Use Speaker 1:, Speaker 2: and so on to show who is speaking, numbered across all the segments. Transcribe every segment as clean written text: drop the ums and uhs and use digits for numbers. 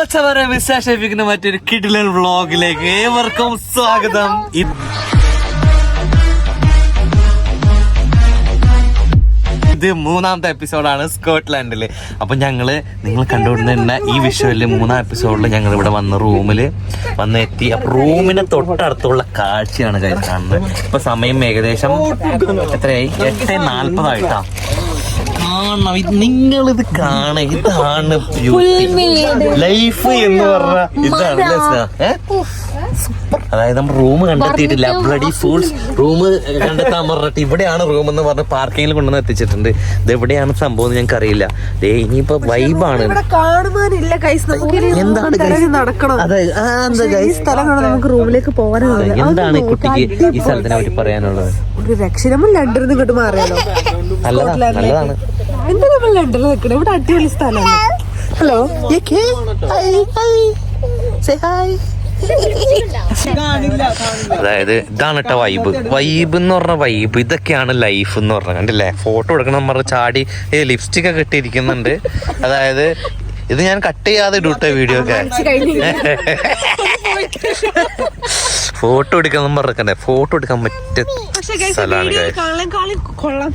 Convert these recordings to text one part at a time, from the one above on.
Speaker 1: മച്ചവരെ വിശേഷിപ്പിക്കുന്ന മറ്റൊരു കിടിലൻ വ്ളോഗിലേക്ക് ഏവർക്കും സ്വാഗതം. ഇത് മൂന്നാമത്തെ എപ്പിസോഡാണ് സ്കോട്ട്ലാൻഡില്. അപ്പൊ നിങ്ങൾ കണ്ടുകൊണ്ടിരുന്ന ഈ വിഷുവില് മൂന്നാം എപ്പിസോഡിൽ ഞങ്ങൾ ഇവിടെ വന്ന റൂമിൽ എത്തി. അപ്പൊ റൂമിന് തൊട്ടടുത്തുള്ള കാഴ്ചയാണ് കാണുന്നത്. ഇപ്പൊ സമയം ഏകദേശം എത്രയായി? 8:40 കാണണം. നിങ്ങളിത് കാണുക, ഇതാണ് ലൈഫ് എന്ന് പറഞ്ഞ ഇതാണ്. അതായത് നമ്മൾ റൂം കണ്ടെത്തിയിട്ടില്ല. Bloody fools. റൂം കണ്ടെത്താൻ പറഞ്ഞിട്ട് ഇവിടെയാണ് റൂം എന്ന് പറഞ്ഞ് പാർക്കിങ്ങിൽ കൊണ്ടുവന്ന് എത്തിച്ചിട്ടുണ്ട്. ഇത് എവിടെയാണ് സംഭവം ഞങ്ങൾക്ക് അറിയില്ല. ഇനിയിപ്പോ വൈബാണ്. എന്താണ്
Speaker 2: നമുക്ക് റൂമിലേക്ക് പോകാനാണ്.
Speaker 1: എന്താണ് ഈ കുട്ടിക്ക് ഈ സ്ഥലത്തിനെ പറ്റി പറയാനുള്ളത്?
Speaker 2: ഒരു രക്ഷണമും ലണ്ടനിൽ ഇങ്ങോട്ട് മാറിയാലോ?
Speaker 1: നല്ലതാണ്.
Speaker 2: എന്താ നമ്മൾ ലണ്ടനിൽ നിൽക്കണേ? ഇവിടെ അടിപൊളി സ്ഥലമാണ്. ഹലോ,
Speaker 1: അതായത് ഇതാണ് കേട്ടോ വൈബ് എന്ന് പറഞ്ഞ വൈബ്. ഇതൊക്കെയാണ് ലൈഫ് എന്ന് പറഞ്ഞ. കണ്ടില്ലേ? ഫോട്ടോ എടുക്കണം പറഞ്ഞ ചാടി ലിപ്സ്റ്റിക് ഒക്കെ ഇട്ടിരിക്കുന്നുണ്ട്. അതായത് ഇത് ഞാൻ കട്ട് ചെയ്യാതെ ഇടൂട്ടെ വീഡിയോ ഒക്കെ. ഫോട്ടോ എടുക്കണം പറഞ്ഞേ. ഫോട്ടോ എടുക്കാൻ പറ്റിയ സ്ഥലമാണ്.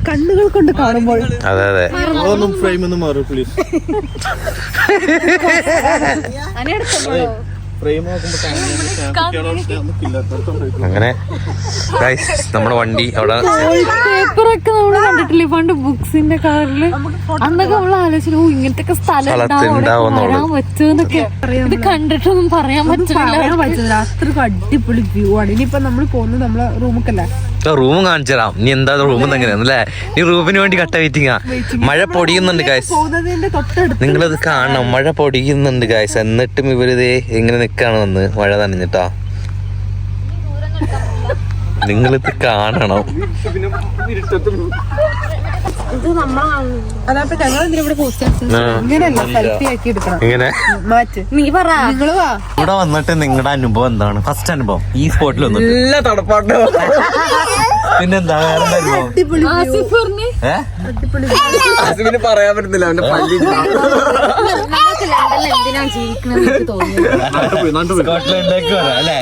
Speaker 2: കണ്ണുകൾ കൊണ്ട് കാണുമ്പോൾ
Speaker 1: അതെ അങ്ങനെ നമ്മുടെ വണ്ടി അവിടെ
Speaker 3: പേപ്പറൊക്കെ നമ്മള് കണ്ടിട്ടില്ലേ പണ്ട് ബുക്സിന്റെ കാറില്? അന്നൊക്കെ നമ്മൾ ആലോചിച്ചു ഇങ്ങനത്തെ സ്ഥലം വരാൻ പറ്റുമെന്നൊക്കെ. ഇത് കണ്ടിട്ടൊന്നും പറയാൻ പറ്റില്ല.
Speaker 2: അത്രക്കും അടിപൊളി വ്യൂ ആണ്. ഇനിയിപ്പൊ നമ്മൾ പോകുന്നത് നമ്മളെ റൂമൊക്കെയല്ലേ?
Speaker 1: റൂം കാണിച്ചു തരാം. നീ എന്താ റൂമെന്ന് എങ്ങനെയാണല്ലേ? നീ റൂമിന് വേണ്ടി കട്ട വെയിറ്റിങ്ങാ. മഴ പൊടിയുന്നുണ്ട് ഗായ്സ്, നിങ്ങളത് കാണണം. മഴ പൊടിയുന്നുണ്ട് ഗായ്സ്. എന്നിട്ടും ഇവരിതേ എങ്ങനെ നിക്കാണ് വന്ന് മഴ നനഞ്ഞിട്ടാ. നിങ്ങളിത് കാണണം. ഇങ്ങനെ ഇവിടെ വന്നിട്ട് നിങ്ങളുടെ അനുഭവം എന്താണ്? ഫസ്റ്റ് അനുഭവം ഈ സ്പോട്ടിൽ വന്നിട്ട് പിന്നെന്താ വേറെ അനുഭവം?
Speaker 4: പറയാൻ പറ്റുന്നില്ല. അവന്റെ പള്ളി
Speaker 1: സ്കോട്ട്ലൻഡിലേക്ക് വരാം അല്ലേ?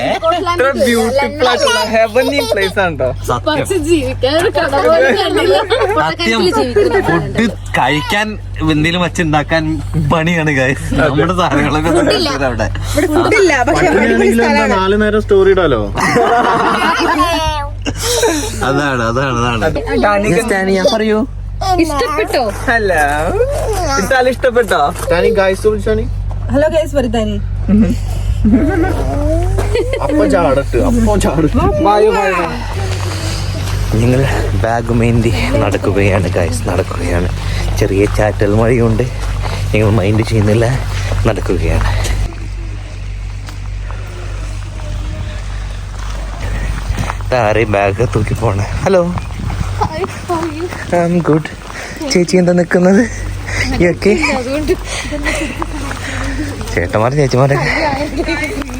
Speaker 4: ബ്യൂട്ടിഫുൾ ആയിട്ടുള്ള ഹെവൻലി പ്ലേസ് ആണ് കേട്ടോ.
Speaker 1: സത്യം ഫുഡ് കഴിക്കാൻ എന്തെങ്കിലും വെച്ചുണ്ടാക്കാൻ പണിയാണ് ഗൈസ്. നമ്മുടെ സാധനങ്ങളൊക്കെ അവിടെ
Speaker 4: 4 നേരം സ്റ്റോറി ഇടാലോ.
Speaker 1: അതാണ് ഞാൻ പറയൂ.
Speaker 3: ഇഷ്ടപ്പെട്ടോ?
Speaker 4: ഹലോ, ഇഷ്ടപ്പെട്ടോ?
Speaker 2: ഹലോ ഗൈസ്, വരുത്താനി
Speaker 1: ഞങ്ങൾ ബാഗുമേന്തി നടക്കുകയാണ് ഗൈസ്, നടക്കുകയാണ്. ചെറിയ ചാറ്റൽ മഴയുണ്ട്, ഞങ്ങൾ മൈൻഡ് ചെയ്യുന്നില്ല, നടക്കുകയാണ്. ആരെയും ബാഗ് തൂക്കി പോണേ. Hello, I am good. ചേച്ചി എന്താ നിൽക്കുന്നത്? ചേട്ടന്മാരും ചേച്ചിമാരൊക്കെ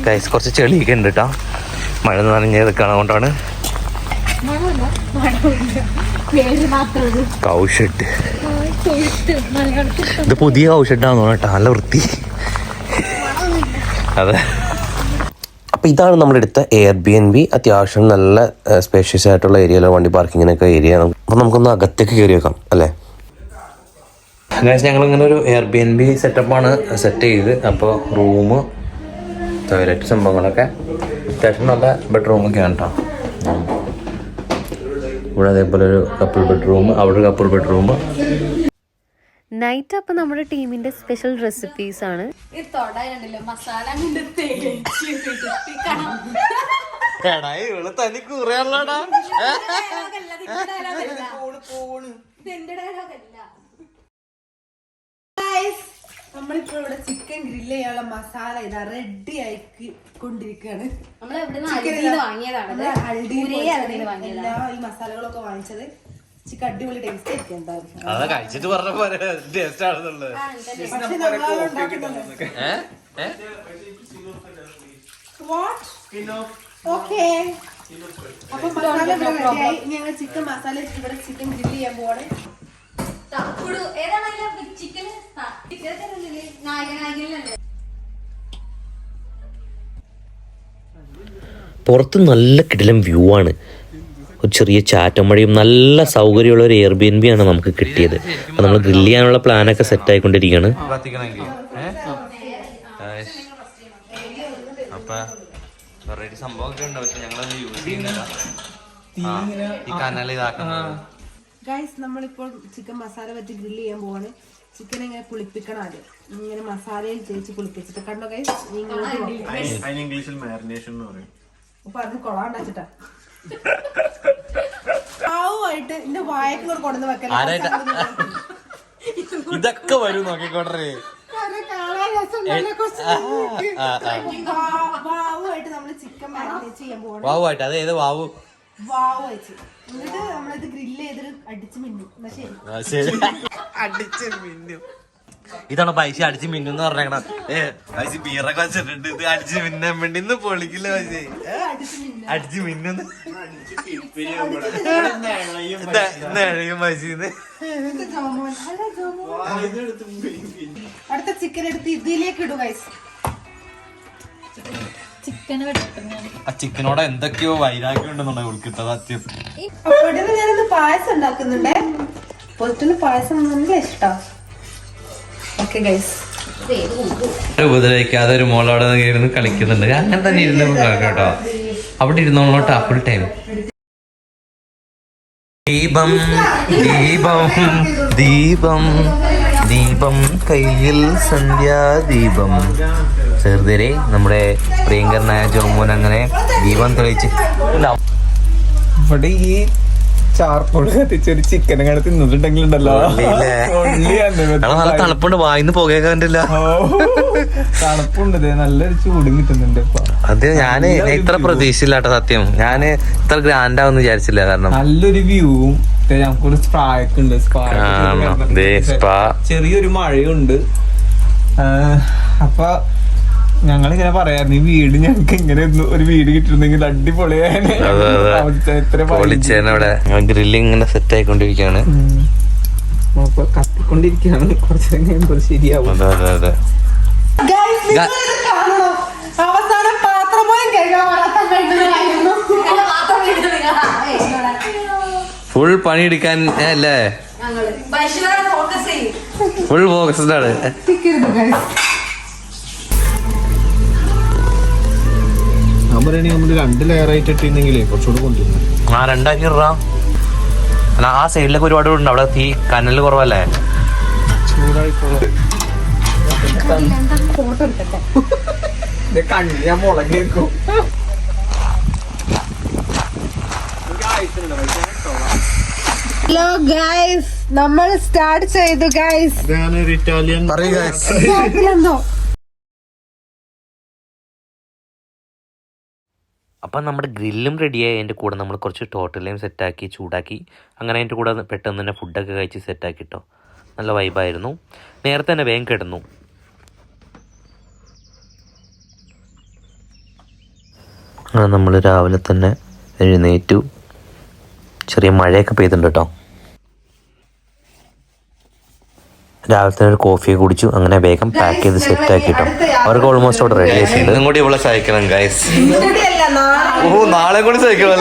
Speaker 1: ഗൈസ് കുറച്ച് ചെളിയൊക്കെ ഉണ്ട് കേട്ടോ. മഴ നനഞ്ഞതൊക്കെയാണ്. അതുകൊണ്ടാണ് കൗഷെഡ്. ഇത് പുതിയ കൗഷെഡാന്ന് കേട്ടോ, നല്ല വൃത്തി. അതെ. അപ്പോൾ ഇതാണ് നമ്മളെടുത്ത Airbnb. അത്യാവശ്യം നല്ല സ്പേഷ്യസ് ആയിട്ടുള്ള ഏരിയയിലോ വണ്ടി പാർക്കിങ്ങിനൊക്കെ ഏരിയ ആണ്. അപ്പോൾ നമുക്കൊന്ന് അകത്തേക്ക് കയറി വെക്കാം അല്ലേ? ഞങ്ങളിങ്ങനെ ഒരു Airbnb സെറ്റപ്പാണ് സെറ്റ് ചെയ്ത്. അപ്പോൾ റൂം, ടോയ്ലറ്റ്, സംഭവങ്ങളൊക്കെ അത്യാവശ്യം നല്ല ബെഡ്റൂമൊക്കെയാണ് കേട്ടോ. ഇവിടെ അതേപോലെ ഒരു കപ്പിൾ ബെഡ്റൂം, അവിടെ ഒരു കപ്പിൾ ബെഡ്റൂം.
Speaker 3: നൈറ്റ് അപ്പം നമ്മുടെ ടീമിന്റെ സ്പെഷ്യൽ റെസിപ്പീസ് ആണ്.
Speaker 2: നമ്മളിപ്പോ ഇവിടെ ചിക്കൻ ഗ്രില്ല് ചെയ്യാനുള്ള മസാല ഇതാ റെഡി ആക്കി കൊണ്ടിരിക്കുകയാണ്. എല്ലാ ഈ മസാലകളൊക്കെ വാങ്ങിച്ചത്. ചിക്കൻ അടിപൊളി ടേസ്റ്റ് ആയിരിക്കും. എന്തായാലും
Speaker 1: കഴിച്ചിട്ട് പറഞ്ഞ പോലെ ടേസ്റ്റ് ആണെന്നുള്ളത്.
Speaker 2: അപ്പൊ മസാല റെഡിയായി. ഞങ്ങൾ ചിക്കൻ മസാല ഇവിടെ ചിക്കൻ ഗ്രില്ല് ചെയ്യാൻ പോവാണ്.
Speaker 1: പുറത്ത് നല്ല കിടിലം വ്യൂ ആണ്. ഒരു ചെറിയ ചാറ്റമഴയും നല്ല സൗകര്യമുള്ള ഒരു എയർബിഎൻബി ആണ് നമുക്ക് കിട്ടിയത്. അപ്പോൾ നമ്മൾ ഗ്രില്ല് ചെയ്യാനുള്ള പ്ലാനൊക്കെ സെറ്റ് ആയിക്കൊണ്ടിരിക്കുകയാണ്.
Speaker 2: ഗൈസ് നമ്മളിപ്പോൾ ചിക്കൻ മസാല വെച്ച് ഗ്രില്ല് ചെയ്യാൻ പോവാണ്. ചിക്കൻ ഇങ്ങനെ പുളിപ്പിക്കണം ആദ്യം. ഇങ്ങനെ മസാലയിൽ തേച്ച് പുളിപ്പിച്ചിട്ട് കണ്ടോ ഗൈസ്.
Speaker 4: ഇംഗ്ലീഷിൽ മാരിനേഷൻ എന്ന് പറയും.
Speaker 2: അപ്പൊ അത് കൊളാണ്ടാച്ചിട്ടാ ആവുമായിട്ട് എന്റെ വായക്ക് കൂടെ കൊണ്ടുവന്ന് വെക്കണം.
Speaker 1: ഇതൊക്കെ വരും നോക്കിക്കോട്ടെ.
Speaker 2: വാവുമായിട്ട് നമ്മള് ചിക്കൻ മാരിനേറ്റ് ചെയ്യാൻ പോവാണ്.
Speaker 1: വാവുമായിട്ട് അത് ഏത് വാവു?
Speaker 2: വാവ് വെച്ച് എന്നിട്ട് നമ്മളിത് ഗ്രില്ല് ചെയ്തിട്ട് അടിച്ച് മിന്നും. എന്നാ ശരി.
Speaker 1: അടിച്ച് മിന്നും. ഇതാണ് പൈസ അടിച്ച് മിന്നു പറഞ്ഞേക്കണം. പൈസ ബീറൊക്കെ വെച്ചിട്ടുണ്ട്. ഇത് അടിച്ച് മിന്നാൻ വേണ്ടി ഇന്ന് പൊളിക്കില്ല പൈസ. അടിച്ച് മിന്നു പൈസ.
Speaker 2: അടുത്ത ചിക്കൻ എടുത്ത് ഇതിലേക്ക് ഇടും ഗൈസ്.
Speaker 1: ആ ചിക്കനോട് എന്തൊക്കെയോ വൈരാഗ്യം ഉണ്ടെന്നുണ്ടോ ഉൾക്കിട്ടത് സത്യം.
Speaker 2: അപ്പോഴേക്കും ഞാനൊന്ന് പായസം ഉണ്ടാക്കുന്നുണ്ടേ. പൊതുവിന് പായസം നല്ല ഇഷ്ടം. Okay guys.
Speaker 1: ഉപദ്രവിക്കാതെ ഒരു മോളവിടെ ഇരുന്ന് കളിക്കുന്നുണ്ട്. അങ്ങനെ തന്നെ ഇരുന്ന് കേട്ടോ. അവിടെ ഇരുന്നോളോട്ടാ ഫുൾ ടൈം. ദീപം ദീപം ദീപം ദീപം കയ്യിൽ സന്ധ്യാദീപം. ചെറുതരെ നമ്മുടെ പ്രിയങ്കരനായ ജോമോൻ അങ്ങനെ ദീപം തെളിയിച്ച്
Speaker 4: ഇവിടെ ഈ ചാർക്കോൾ കത്തിച്ചൊരു ചിക്കൻ അങ്ങനെ തിന്നിട്ടുണ്ടെങ്കിൽ ഉണ്ടല്ലോ
Speaker 1: നല്ല തണുപ്പുണ്ട്. വായിന്ന് പുകയൊക്കെ കണ്ടില്ല.
Speaker 4: തണുപ്പുണ്ട്. നല്ലൊരു ചൂടും കിട്ടുന്നുണ്ട് ഇപ്പൊ.
Speaker 1: അത് ഞാന് ഇത്ര പ്രതീക്ഷയില്ലാട്ടോ സത്യം. ഞാന് ഇത്ര ഗ്രാൻഡ് ആവുന്ന വിചാരിച്ചില്ല. കാരണം
Speaker 4: നല്ലൊരു വ്യൂവും നമുക്കൊരു സ്പാ ഒക്കെ ഉണ്ട്. സ്പാ ചെറിയൊരു മഴയുണ്ട്. അപ്പൊ ഞങ്ങളിങ്ങനെ പറയാറുണ്ട് ഈ വീട് ഞങ്ങൾക്ക് ഇങ്ങനെ ഒരു വീട് കിട്ടിയിരുന്നെങ്കിൽ അടിപൊളിയാണ്.
Speaker 1: ഗ്രില്ലിങ് ഇങ്ങനെ സെറ്റ് ആയിക്കൊണ്ടിരിക്കുകയാണ്.
Speaker 4: കത്തിക്കൊണ്ടിരിക്കുകയാണ്. കുറച്ച് കഴിയുമ്പോൾ ശരിയാവും.
Speaker 2: അവസാനം പാത്രം പോലും
Speaker 1: ഫുൾ പണിയെടുക്കാൻ അല്ലേ? ഫുൾ ഫോക്കസ്ഡ് ആണ്.
Speaker 4: നമ്മള് 2 ലെയർ ആയിട്ട് ഇട്ടിരുന്നെങ്കിലേ കുറച്ചുകൂടെ കൊണ്ടുവന്നു.
Speaker 1: ആ 2 ഇടാ. ആ സൈഡിലൊക്കെ ഒരുപാട് ഉണ്ട്. അവിടെ തീ കനല് കുറവല്ലേ?
Speaker 4: ഞാൻ മുളകേക്കും.
Speaker 2: ഹലോ ഗൈസ്, നമ്മൾ സ്റ്റാർട്ട് ചെയ്തു ഗൈസ്.
Speaker 4: ഇറ്റാലിയൻ
Speaker 2: എന്തോ
Speaker 1: അപ്പം നമ്മുടെ ഗ്രില്ലും റെഡിയായി. അതിൻ്റെ കൂടെ നമ്മൾ കുറച്ച് ടോട്ടലയും സെറ്റാക്കി ചൂടാക്കി. അങ്ങനെ അതിൻ്റെ കൂടെ പെട്ടെന്ന് തന്നെ ഫുഡൊക്കെ കഴിച്ച് സെറ്റാക്കിട്ടോ. നല്ല വൈബായിരുന്നു. നേരത്തെ തന്നെ വേഗം കിടന്നു. നമ്മൾ രാവിലെ തന്നെ എഴുന്നേറ്റു. ചെറിയ മഴയൊക്കെ പെയ്തിട്ടുണ്ട് കേട്ടോ. രാവിലെ തന്നെ ഒരു കോഫിയൊക്കെ കുടിച്ചു. അങ്ങനെ വേഗം പാക്ക് ചെയ്ത് സെറ്റ് ആക്കിട്ടോ. അവർക്ക് ഓൾമോസ്റ്റ് അവിടെ റെഡി ആയിട്ടുണ്ട്. ഇതും കൂടി ഇവിടെ സഹിക്കണം ഗൈസ്. നാളെ കൂടി സഹിക്കണം.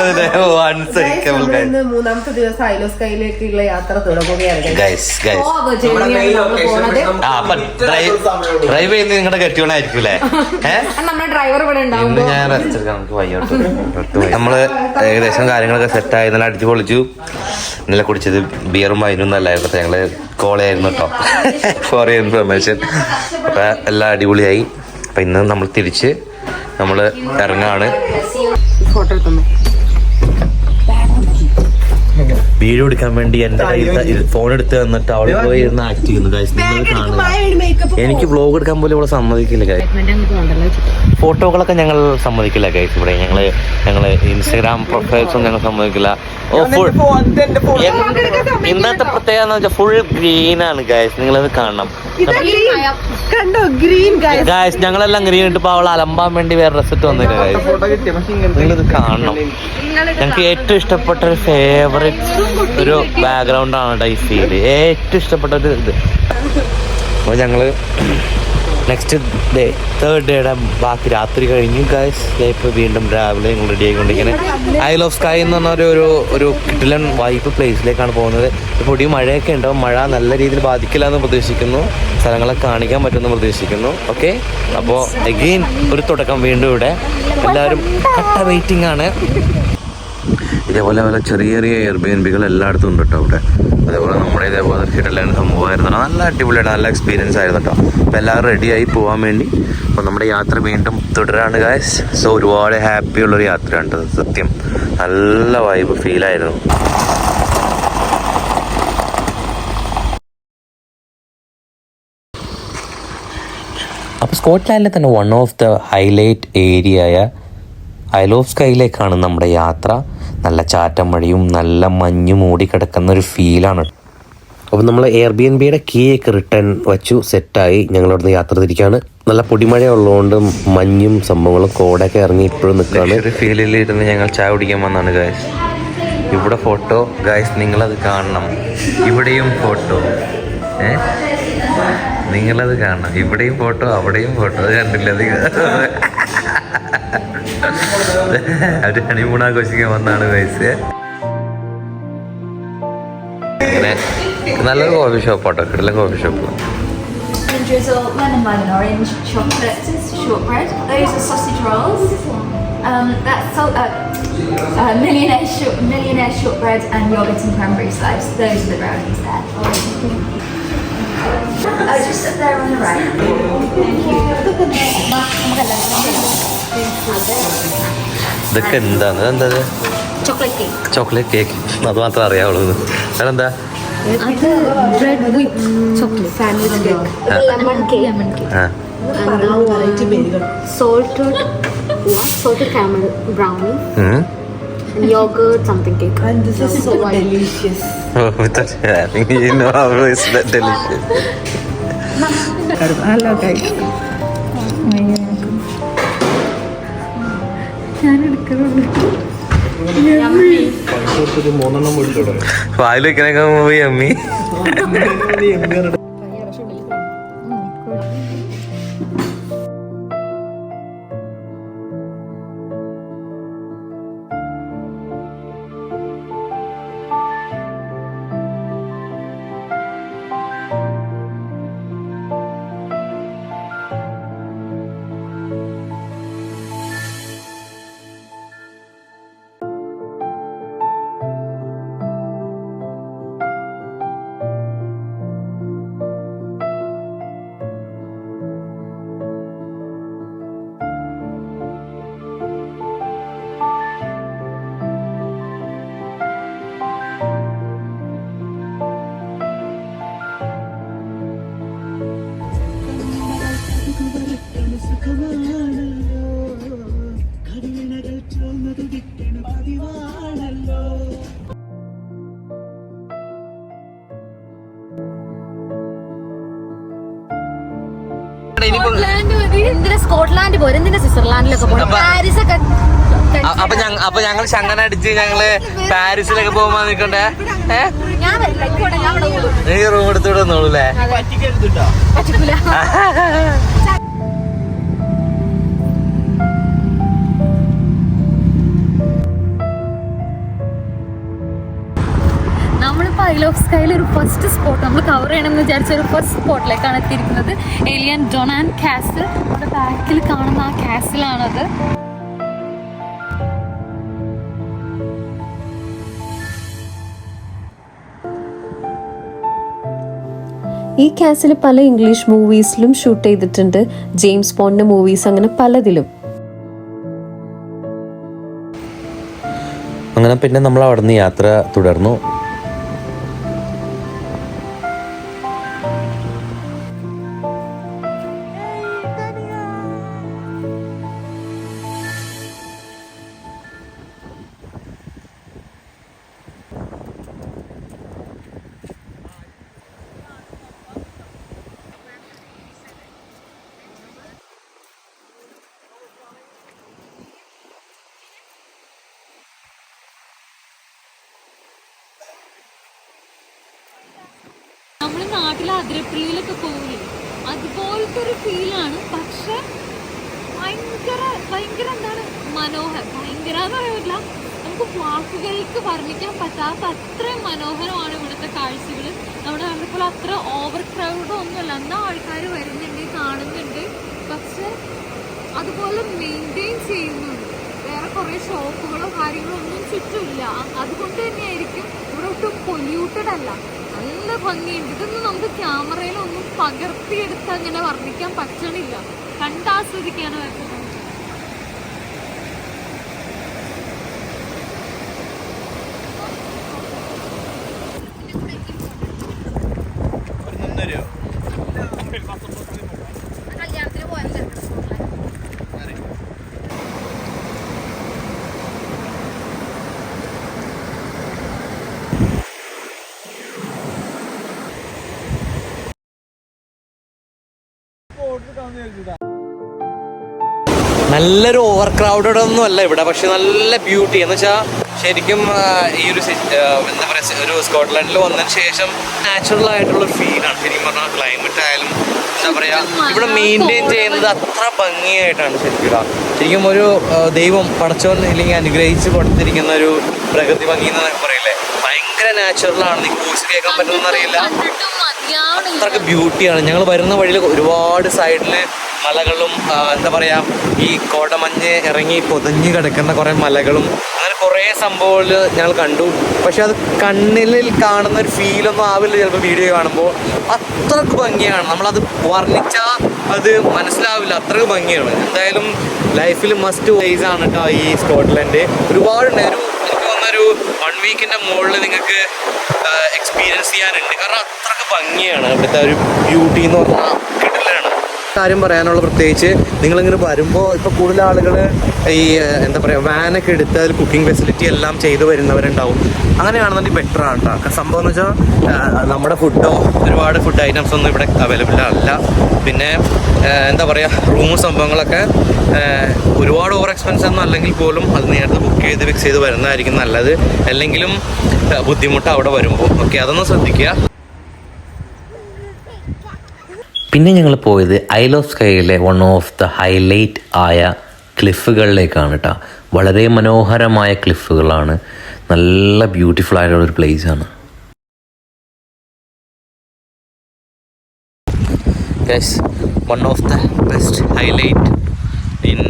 Speaker 2: മൂന്നാമത്തെ ദിവസം ഐലോസ് കൈയിലേക്കുള്ള യാത്ര തുടങ്ങുകയാണ്
Speaker 1: ഗൈസ്. ഡ്രൈവ് ചെയ്യുന്നത് നിങ്ങളുടെ കെട്ടിയോണായിരിക്കൂലേ? ഇന്ന് ഞാൻ റെസ്റ്റ് എടുക്കാം. നമുക്ക് വയ്യോട്ട് നമ്മള് ഏകദേശം കാര്യങ്ങളൊക്കെ സെറ്റായി. നല്ല അടിച്ചു പൊളിച്ചു. ഇന്നലെ കുടിച്ചത് ബിയറും വൈനും നല്ലായിരുന്നു. ഞങ്ങള് കോളയായിരുന്നു കേട്ടോ. For information. അപ്പം എല്ലാം അടിപൊളിയായി. അപ്പം ഇന്ന് നമ്മൾ തിരിച്ച് നമ്മൾ ഇറങ്ങാണ്.
Speaker 2: ഫോട്ടോ എടുത്തു.
Speaker 1: വീഡിയോ എടുക്കാൻ വേണ്ടി എൻ്റെ കയ്യിൽ ഫോൺ എടുത്ത് തന്നിട്ട് അവള് പോയി ഇരുന്ന് ആക്ട് ചെയ്യുന്നു ഗൈസ്. നിങ്ങൾ കാണുക. എനിക്ക് വ്ലോഗ് എടുക്കാൻ പോലും ഇവിടെ സമ്മതിക്കില്ല ഗൈസ്. ഫോട്ടോകളൊക്കെ ഞങ്ങൾ സമ്മതിക്കില്ല ഗൈസ്. ഇവിടെ ഞങ്ങള് ഇൻസ്റ്റഗ്രാം പ്രൊഫൈൽസും ഞങ്ങൾ സമ്മതിക്കില്ല. ഫുൾ ഇന്നത്തെ പ്രത്യേകത എന്ന് വെച്ചാൽ ഫുൾ ഗ്രീൻ ആണ് ഗൈസ്. നിങ്ങളത് കാണണം ഗൈസ്. ഞങ്ങളെല്ലാം ഗ്രീൻ ഇട്ട് അവൾ അലമ്പാൻ വേണ്ടി വേറെ ഡ്രസ് ഇട്ട് വന്നില്ല ഗൈസ്. നിങ്ങളിത് കാണണം. ഞങ്ങൾക്ക് ഏറ്റവും ഇഷ്ടപ്പെട്ട ഒരു ഫേവറേറ്റ് ഒരു ബാക്ക്ഗ്രൗണ്ട് ആണ് ഈ ഫീല്. ഏറ്റവും ഇഷ്ടപ്പെട്ട ഒരു ഇത്. അപ്പോൾ നെക്സ്റ്റ് ഡേ 3rd ഡേയുടെ ബാക്കി രാത്രി കഴിഞ്ഞു ഗൈസ്. ഇപ്പോൾ വീണ്ടും രാവിലെ ഞങ്ങൾ റെഡി ആയിക്കൊണ്ടിരിക്കുന്നത് ഐൽ ഓഫ് സ്കൈ എന്ന് പറഞ്ഞ ഒരു കിടിലൻ വൈബ് പ്ലേസിലേക്കാണ് പോകുന്നത്. പൊടി മഴയൊക്കെ ഉണ്ടാവും. മഴ നല്ല രീതിയിൽ ബാധിക്കില്ല എന്ന് പ്രതീക്ഷിക്കുന്നു. സ്ഥലങ്ങളൊക്കെ കാണിക്കാൻ പറ്റുമെന്ന് പ്രതീക്ഷിക്കുന്നു. ഓക്കെ, അപ്പോൾ അഗെയിൻ ഒരു തുടക്കം വീണ്ടും ഇവിടെ. എല്ലാവരും കട്ട വെയിറ്റിംഗ് ആണ്. ഇതേപോലെ ചെറിയ ചെറിയ എയർബിഎൻബികൾ എല്ലായിടത്തും ഉണ്ട് കേട്ടോ അവിടെ. അതേപോലെ നമ്മുടെ ഇതേപോലെ കിടലാണ് സംഭവമായിരുന്നു. നല്ല അടിപൊളിയായിട്ട് നല്ല എക്സ്പീരിയൻസ് ആയിരുന്നു കേട്ടോ. അപ്പോൾ എല്ലാവരും റെഡിയായി പോകാൻ വേണ്ടി. അപ്പോൾ നമ്മുടെ യാത്ര വീണ്ടും തുടരാണ് ഗായ്സ്. സോ ഒരുപാട് ഹാപ്പിയുള്ളൊരു യാത്രയാണ് സത്യം. നല്ല വൈബ് ഫീലായിരുന്നു. അപ്പോൾ സ്കോട്ട്ലാൻഡിലെ തന്നെ വൺ ഓഫ് ദ ഹൈലൈറ്റ് ഏരിയയായ ഐൽ ഓഫ് സ്കൈയിലേക്കാണ് നമ്മുടെ യാത്ര. നല്ല ചാറ്റം മഴയും നല്ല മഞ്ഞ് മൂടി കിടക്കുന്ന ഒരു ഫീലാണ്. അപ്പോൾ നമ്മൾ എയർബിഎൻബിയുടെ കീ ഒക്കെ റിട്ടേൺ വച്ചു സെറ്റായി ഞങ്ങളവിടുന്ന് യാത്ര തിരിക്കുകയാണ്. നല്ല പൊടിമഴ ഉള്ളതുകൊണ്ട് മഞ്ഞും സംഭവങ്ങളും കോടൊക്കെ ഇറങ്ങി ഇപ്പോഴും നിൽക്കുകയാണ്. ഒരു ഫീലിലിരുന്ന് ഞങ്ങൾ ചായ കുടിക്കാൻ വന്നാണ് ഗായ്സ്. ഇവിടെ ഫോട്ടോ ഗായ്സ്, നിങ്ങളത് കാണണം. ഇവിടെയും ഫോട്ടോ, നിങ്ങളത് കാണണം. ഇവിടെയും ഫോട്ടോ, അവിടെയും ഫോട്ടോ. അത് കണ്ടില്ല? അത് ഹണിമൂൺ ആഘോഷിക്കാൻ വന്നാണ് ഗൈസ്. അങ്ങനെ നല്ലൊരു കോഫി ഷോപ്പ് ആട്ടോ, കിടലൻ coffee shop.
Speaker 5: Drizzle, lemon, lime and orange, chocolate, shortbread. Those are sausage rolls. That's millionaire shortbread and yogurt and cranberry slice. Those are the brownies there. Just up there on the right. Thank you.
Speaker 1: ഇതൊക്കെ എന്താണ്? എന്താ
Speaker 5: Chocolate cake.
Speaker 1: Chocolate cake? അത് മാത്രമേ അറിയാവുള്ളൂ. അതെന്താ?
Speaker 3: അത് bread with chocolate sandwich cake, lemon cake, salted caramel brownie, yogurt something cake.
Speaker 2: And this is so delicious.
Speaker 1: Oh, without having, you know how it's that delicious.
Speaker 2: Hello guys.
Speaker 1: വായിൽ വെക്കാനൊക്കെ പോയി അമ്മി.
Speaker 3: Scotland പോരും, എന്തിനാ സ്വിറ്റ്സർലാൻഡിലൊക്കെ പോകണം, പാരീസ് ഒക്കെ.
Speaker 1: അപ്പൊ ഞങ്ങൾ ശങ്കന അടിച്ച് ഞങ്ങള് പാരീസിലൊക്കെ പോകുമ്പോ നിൽക്കണ്ടേ? നീ റൂം എടുത്തുവിടെ വന്നോളൂല്ലേ?
Speaker 3: നമ്മളിപ്പോൾ ഐൽ ഓഫ് സ്കൈയിൽ ഒരു ഫസ്റ്റ് സ്പോട്ട് നമ്മൾ കവർ ചെയ്യണമെന്ന് വിചാരിച്ച ഒരു ഫസ്റ്റ് സ്പോട്ടിലേക്കാണ് എത്തിയിരിക്കുന്നത്. Eilean Donan castle. നമ്മുടെ ബാക്കിൽ കാണുന്ന ആ കാസിലാണത്.
Speaker 6: ഈ കാസിൽ പല ഇംഗ്ലീഷ് മൂവീസിലും ഷൂട്ട് ചെയ്തിട്ടുണ്ട്, ജെയിംസ് ബോണ്ട് മൂവീസ്, അങ്ങനെ പലതിലും.
Speaker 1: അങ്ങനെ പിന്നെ നമ്മൾ അവിടെ നിന്ന് യാത്ര തുടർന്നു.
Speaker 3: നമ്മുടെ നാട്ടിലെ അതിരപ്പള്ളിയിലൊക്കെ പോകില്ലേ, അത് അതുപോലത്തെ ഒരു ഫീലാണ്. പക്ഷെ ഭയങ്കര ഭയങ്കര എന്താണ് ഭയങ്കര എന്ന് പറയാൻ നമുക്ക് വാക്കുകൾക്ക് വർണ്ണിക്കാൻ പറ്റാത്ത അത്രയും മനോഹരമാണ് ഇവിടുത്തെ കാഴ്ചകൾ. നമ്മുടെ നാട്ടിൽ അത്ര ഓവർ ക്രൗഡോ ഒന്നുമല്ല. എന്നാൽ ആൾക്കാർ വരുന്നുണ്ട്, കാണുന്നുണ്ട്, പക്ഷെ അതുപോലെ മെയിൻറ്റെയിൻ ചെയ്യുന്നുണ്ട്. വേറെ കുറേ ഷോപ്പുകളോ കാര്യങ്ങളോ ഒന്നും ചുറ്റുമില്ല. അതുകൊണ്ട് തന്നെയായിരിക്കും ഇവിടെ ഒട്ടും പൊല്യൂട്ടഡ് അല്ല, നല്ല ഭംഗിയുണ്ട്. ഇതൊന്നും നമുക്ക് ക്യാമറയിലൊന്നും പകർത്തിയെടുത്ത് അങ്ങനെ വർണ്ണിക്കാൻ പറ്റണില്ല, കണ്ടാസ്വദിക്കാനോ പറ്റുന്നത്.
Speaker 1: നല്ലൊരു ഓവർ ക്രൗഡഡ് ഒന്നും അല്ല ഇവിടെ, പക്ഷെ നല്ല ബ്യൂട്ടി എന്ന് വെച്ചാൽ ശരിക്കും ഈ ഒരു എന്താ പറയുക, ഒരു സ്കോട്ട്ലൻഡിൽ വന്നതിന് ശേഷം നാച്ചുറൽ ആയിട്ടുള്ള ഫീലാണ്. ശരിക്കും പറഞ്ഞാൽ ക്ലൈമറ്റ് ആയാലും എന്താ പറയുക ഇവിടെ മെയിൻറ്റെയിൻ ചെയ്യുന്നത് അത്ര ഭംഗിയായിട്ടാണ്. ശരിക്കും ഒരു ദൈവം പടച്ചോൻ ഇല്ലെങ്കിൽ അനുഗ്രഹിച്ച് കൊടുത്തിരിക്കുന്ന ഒരു പ്രകൃതി ഭംഗി എന്ന് പറയില്ലേ, ഭയങ്കര നാച്ചുറലാണ്. നിങ്ങൾക്ക് വോയിസ് കേൾക്കാൻ പറ്റുമെന്ന് അറിയില്ല, അത്രക്ക് ബ്യൂട്ടിയാണ്. ഞങ്ങൾ വരുന്ന വഴിയിൽ ഒരുപാട് സൈഡിൽ മലകളും എന്താ പറയുക ഈ കോടമഞ്ഞ് ഇറങ്ങി പൊതഞ്ഞ് കിടക്കുന്ന കുറേ മലകളും അങ്ങനെ കുറേ സംഭവങ്ങൾ ഞങ്ങൾ കണ്ടു. പക്ഷെ അത് കണ്ണിൽ കാണുന്ന ഒരു ഫീലൊന്നും ആവില്ല ചിലപ്പോൾ വീഡിയോ കാണുമ്പോൾ. അത്രക്ക് ഭംഗിയാണ്, നമ്മളത് വർണ്ണിച്ചാൽ അത് മനസ്സിലാവില്ല, അത്രക്ക് ഭംഗിയാണ്. എന്തായാലും ലൈഫിൽ മസ്റ്റ് പ്ലേസ് ആണ് കേട്ടോ ഈ സ്കോട്ട്ലൻഡ്. ഒരുപാടുണ്ട്, എനിക്ക് തോന്നുന്നൊരു 1 വീക്കിൻ്റെ മുകളിൽ നിങ്ങൾക്ക് എക്സ്പീരിയൻസ് ചെയ്യാനുണ്ട്. കാരണം അത്രക്ക് ഭംഗിയാണ് ഇവിടുത്തെ ഒരു ബ്യൂട്ടി എന്ന് പറഞ്ഞാൽ കിട്ടില്ലാണ്. കാര്യം പറയാനുള്ള പ്രത്യേകിച്ച് നിങ്ങളിങ്ങനെ വരുമ്പോൾ ഇപ്പോൾ കൂടുതൽ ആളുകൾ ഈ എന്താ പറയുക വാനൊക്കെ എടുത്ത് അതിൽ കുക്കിംഗ് ഫെസിലിറ്റി എല്ലാം ചെയ്ത് വരുന്നവരുണ്ടാവും. അങ്ങനെയാണെന്നുണ്ടെങ്കിൽ ബെറ്റർ ആണ് കേട്ടോ. സംഭവം എന്ന് വെച്ചാൽ നമ്മുടെ ഫുഡോ ഒരുപാട് ഫുഡ് ഐറ്റംസ് ഒന്നും ഇവിടെ അവൈലബിൾ അല്ല. പിന്നെ എന്താ പറയുക റൂമും സംഭവങ്ങളൊക്കെ ഒരുപാട് ഓവർ എക്സ്പെൻസ് ഒന്നും അല്ലെങ്കിൽ പോലും അത് നേരത്തെ ബുക്ക് ചെയ്ത് ഫിക്സ് ചെയ്ത് വരുന്നതായിരിക്കും നല്ലത്. അല്ലെങ്കിലും ബുദ്ധിമുട്ട് അവിടെ വരുമ്പോൾ. ഓക്കെ, അതൊന്ന് ശ്രദ്ധിക്കുക.
Speaker 7: പിന്നെ ഞങ്ങൾ പോയത് ഐൽ ഓഫ് സ്കൈയിലെ വൺ ഓഫ് ദ ഹൈലൈറ്റ് ആയ ക്ലിഫുകളിലേക്കാണ് കേട്ടോ. വളരെ മനോഹരമായ ക്ലിഫുകളാണ്, നല്ല ബ്യൂട്ടിഫുൾ ആയിട്ടുള്ള ഒരു പ്ലേസാണ്.
Speaker 1: One of the best highlight in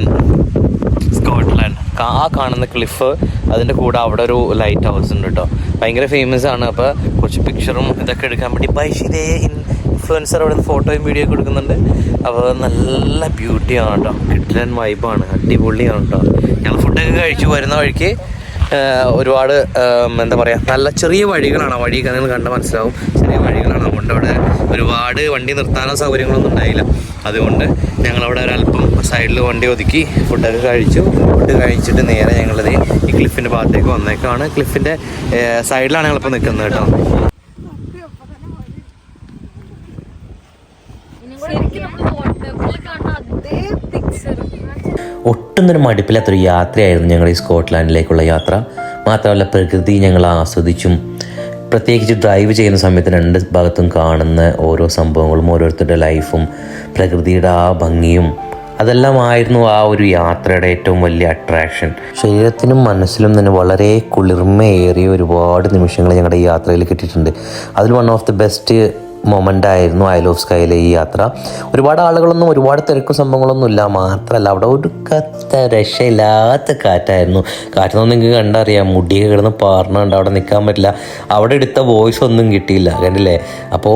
Speaker 1: Scotland. ആ കാണുന്ന ക്ലിഫ്, അതിൻ്റെ കൂടെ അവിടെ ഒരു ലൈറ്റ് ഹൗസ് ഉണ്ട് കേട്ടോ, ഭയങ്കര ഫേമസ് ആണ്. അപ്പോൾ കുറച്ച് പിക്ചറും ഇതൊക്കെ എടുക്കാൻ വേണ്ടി ബൈഷിതേ ഇൻഫ്ലുവൻസർ അവിടെ നിന്ന് ഫോട്ടോയും വീഡിയോ ഒക്കെ എടുക്കുന്നുണ്ട്. അപ്പോൾ നല്ല ബ്യൂട്ടിയാണ് കേട്ടോ, കിഡ്ലൻ വൈബാണ്, അടിപൊളിയാണ് കേട്ടോ. ഞങ്ങൾ ഫുഡൊക്കെ കഴിച്ചു വരുന്ന വഴിക്ക് ഒരുപാട് എന്താ പറയുക നല്ല ചെറിയ വഴികളാണ്. വഴിയൊക്കെ നിങ്ങൾ കണ്ടാൽ മനസ്സിലാവും, ചെറിയ വഴികളാണ്. അതുകൊണ്ട് അവിടെ ഒരുപാട് വണ്ടി നിർത്താനോ സൗകര്യങ്ങളൊന്നും ഉണ്ടായില്ല. അതുകൊണ്ട് ഞങ്ങളവിടെ ഒരല്പം സൈഡിൽ വണ്ടി ഒതുക്കി ഫുഡൊക്കെ കഴിച്ചു. ഫുഡ് കഴിച്ചിട്ട് നേരെ ഞങ്ങളത് ഈ ക്ലിഫിൻ്റെ ഭാഗത്തേക്ക് വന്നേക്കാണ്. ക്ലിഫിൻ്റെ സൈഡിലാണ് ഞങ്ങളിപ്പോൾ നിൽക്കുന്നത് കേട്ടോ.
Speaker 7: ഒട്ടും തന്നെ മടുപ്പില്ലാത്തൊരു യാത്രയായിരുന്നു ഞങ്ങൾ ഈ സ്കോട്ട്ലാൻഡിലേക്കുള്ള യാത്ര. മാത്രമല്ല പ്രകൃതി ഞങ്ങൾ ആസ്വദിച്ചും, പ്രത്യേകിച്ച് ഡ്രൈവ് ചെയ്യുന്ന സമയത്ത് 2 ഭാഗത്തും കാണുന്ന ഓരോ സംഭവങ്ങളും ഓരോരുത്തരുടെ ലൈഫും പ്രകൃതിയുടെ ആ ഭംഗിയും അതെല്ലാമായിരുന്നു ആ ഒരു യാത്രയുടെ ഏറ്റവും വലിയ അട്രാക്ഷൻ. ശരീരത്തിനും മനസ്സിലും തന്നെ വളരെ കുളിർമയേറിയ ഒരുപാട് നിമിഷങ്ങൾ ഞങ്ങളുടെ ഈ യാത്രയിൽ കിട്ടിയിട്ടുണ്ട്. അതിൽ one of the best moment ആയിരുന്നു ഐൽ ഓഫ് സ്കൈയിലെ ഈ യാത്ര. ഒരുപാട് ആളുകളൊന്നും ഒരുപാട് തിരക്കും സംഭവങ്ങളൊന്നും ഇല്ല. മാത്രമല്ല അവിടെ ഒരു രക്ഷയില്ലാത്ത കാറ്റായിരുന്നു. കാറ്റെന്നൊന്നും നിങ്ങൾക്ക് കണ്ടറിയാം, മുടിയൊക്കെ കിടന്ന് പാർന്നുണ്ട്, അവിടെ നിൽക്കാൻ പറ്റില്ല. അവിടെ എടുത്ത വോയിസ് ഒന്നും കിട്ടിയില്ല, കണ്ടില്ലേ. അപ്പോൾ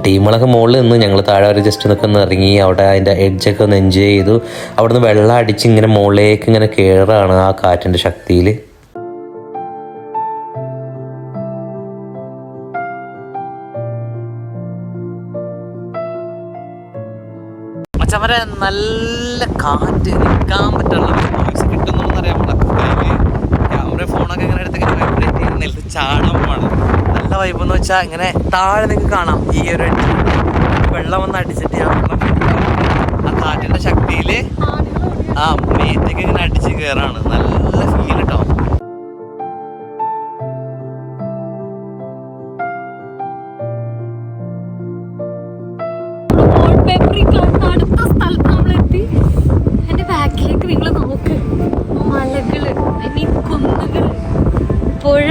Speaker 7: ടീമുകളൊക്കെ മുകളിൽ നിന്ന് ഞങ്ങൾ താഴെ വരെ ജസ്റ്റ് എന്നൊക്കെ ഒന്ന് ഇറങ്ങി അവിടെ അതിൻ്റെ എഡ്ജൊക്കെ ഒന്ന് എൻജോയ് ചെയ്തു. അവിടെ നിന്ന് വെള്ളം അടിച്ച് ഇങ്ങനെ മുകളിലേക്ക് ഇങ്ങനെ കയറുകയാണ് ആ കാറ്റിൻ്റെ ശക്തിയിൽ.
Speaker 1: മച്ചവരെ നല്ല കാറ്റ്, നിൽക്കാൻ പറ്റുള്ള വോയിസ് കിട്ടുന്നറിയാൻ ക്യാമറ ഫോണൊക്കെ ഇങ്ങനെ എടുത്ത് വൈബ്രേറ്റ് ചെയ്ത് നിലത്ത് ചാടാൻ. നല്ല വൈബ് എന്ന് വെച്ചാൽ ഇങ്ങനെ താഴെ നിങ്ങൾക്ക് കാണാം ഈ ഒരു വെള്ളം വന്ന് അടിച്ചിട്ട് ആ വെള്ളം ആ കാറ്റിൻ്റെ ശക്തിയിൽ ആ മേത്തേക്ക് ഇങ്ങനെ അടിച്ച് കയറാണ്. നല്ല ഫീൽ കേട്ടോ.
Speaker 3: പേപ്പർ ബാക്ക് നിങ്ങൾ നോക്ക്, മലകള്, കുന്നുകള്, പുഴ,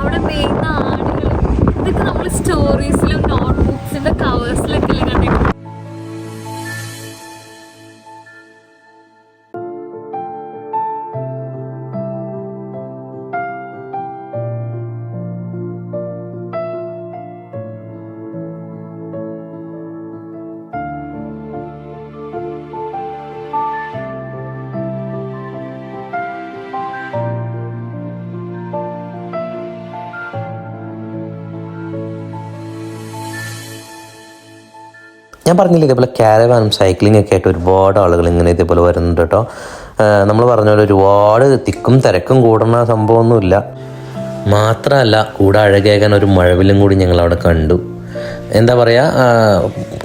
Speaker 3: അവിടെ മേയുന്ന ആടുകൾ, ഇതൊക്കെ നമ്മൾ സ്റ്റോറീസിലും നോട്ട് ബുക്സിന്റെ കവേഴ്സിലൊക്കെ അല്ലേ കണ്ടിട്ടുണ്ട്.
Speaker 7: ഞാൻ പറഞ്ഞില്ലേ ഇതേപോലെ ക്യാരവാനും സൈക്ലിംഗ് ഒക്കെ ആയിട്ട് ഒരുപാട് ആളുകൾ ഇങ്ങനെ ഇതേപോലെ വരുന്നുണ്ട് കേട്ടോ. നമ്മൾ പറഞ്ഞ പോലെ ഒരുപാട് തിക്കും തിരക്കും കൂടുന്ന സംഭവമൊന്നുമില്ല. മാത്രമല്ല കൂടെ അഴകേകാൻ ഒരു മഴവിലും കൂടി ഞങ്ങൾ അവിടെ കണ്ടു. എന്താ പറയുക,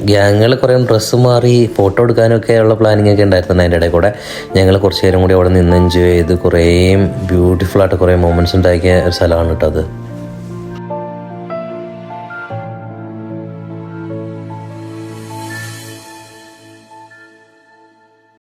Speaker 7: ഗ്യാങ്ങൾ കുറേ ഡ്രസ്സ് മാറി ഫോട്ടോ എടുക്കാനൊക്കെ ഉള്ള പ്ലാനിങ് ഒക്കെ ഉണ്ടായിരുന്നു. അതിൻ്റെ ഇടയിൽ കൂടെ ഞങ്ങൾ കുറച്ച് നേരം കൂടി അവിടെ നിന്ന് എൻജോയ് ചെയ്ത് കുറേ ബ്യൂട്ടിഫുള്ളായിട്ട് കുറേ മൊമെൻറ്റ്സ് ഉണ്ടാക്കിയ ഒരു സ്ഥലമാണ് കേട്ടോ അത്.